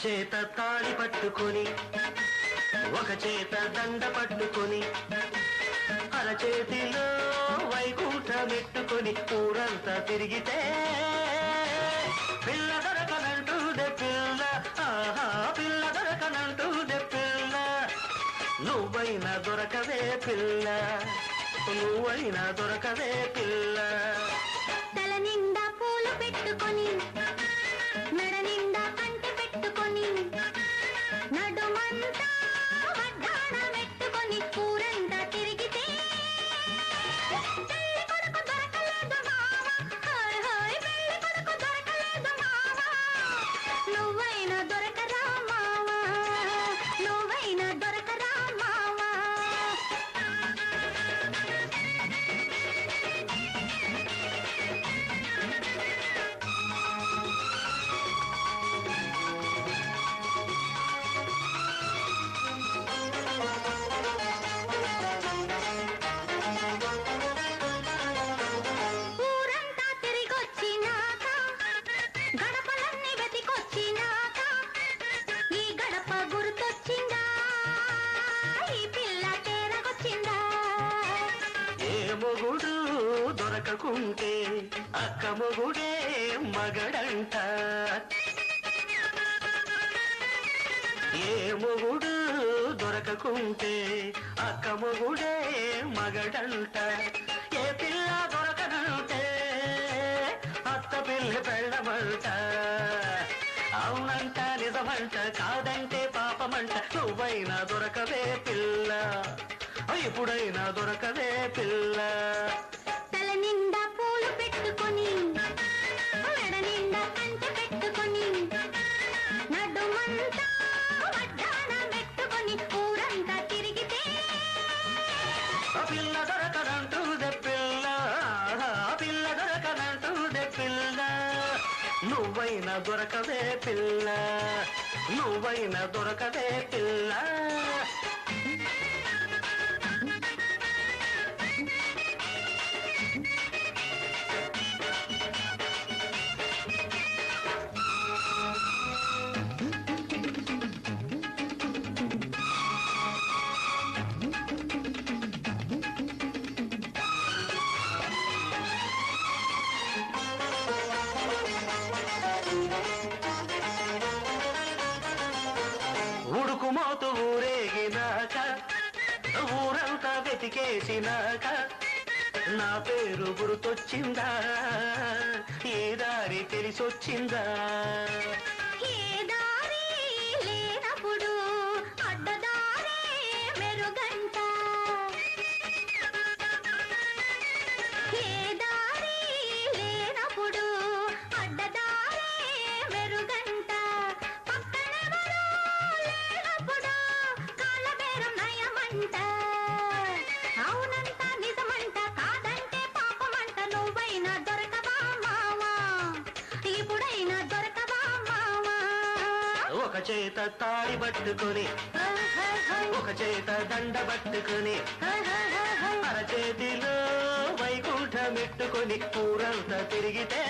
చేత తాళి పట్టుకొని ఒక చేత దండ పట్టుకొని అరచేతిలో వైకుంఠమెట్టుకొని ఊరంతా తిరిగితే పిల్ల దొరకనంటూదే పిల్ల, ఆహా పిల్ల దొరకనంటూదే పిల్ల. నువ్వైనా దొరకవే పిల్ల, నువ్వైనా దొరకవే పిల్ల. తల నిండా పూలు పెట్టుకొని మెడ నిండా కంటి పెట్టుకొని నడుమంతా వడ్డాణం పెట్టుకొని ఊరంతా తిరిగితే పెళ్లి కొడుకు దొరకలేదు మావా, హాయ్ హాయ్ పెళ్లి కొడుకు దొరకలేదు మావా. నువ్వైనా దొరకరా మావా, నువ్వైనా దొరకరా మావా. ఊరంతా తిరిగొచ్చినాక గడపలన్నీ వెతికొచ్చినాక ఈ గడప గుర్తొచ్చిందా, ఈ పిల్ల తేరగొచ్చిందా. ఏ మొగుడు దొరకకుంటే అక్క మొగుడే మగడంట, ఏ మొగుడు దొరకకుంటే అక్క మొగుడే మగడంట. ఏ పిల్ల దొరకనంటే అత్త పిల్ల పెళ్ళమంట. అవునంట నిజమంట కాదంటే పాపమంట. నువ్వైనా దొరకవే పిల్ల, ఎప్పుడైనా దొరకవే పిల్ల. తల నిండా పూలు పెట్టుకొని మెడ నిండా కంచె పెట్టుకొని నడుమంతా వడ్డాణం పెట్టుకొని ఊరంతా తిరిగితే ఆ పిల్ల దొరకనంటూదే పిల్ల, ఆ పిల్ల దొరకనంటూదే పిల్ల. నువ్వైనా దొరకవే పిల్ల, నువ్వైనా దొరకవే పిల్ల. ఉడుకుమోతు ఊరేగినాక ఊరంతా వెతికేసినాక నా పేరు గుర్తొచ్చిందా, ఏ దారి తెలిసొచ్చిందా. ఏ దారి లేనప్పుడు అడ్డదారే మెరుగంట, ఏ దారి లేనప్పుడు అడ్డదారే మెరుగంట. పక్కనెవరూ లేనప్పుడు కాళ్ళబేరం నయమంట. అవునంట నిజమంట కాదంటే పాపమంట. నువ్వైనా దొరకవా మావా, ఇప్పుడైనా దొరకవా మావా. ఒక చేత తాళి పట్టుకొని ఒక చేత దండ పట్టుకొని అరచేతిలో వైకుంఠమెట్టుకొని ఊరంతా తిరిగితే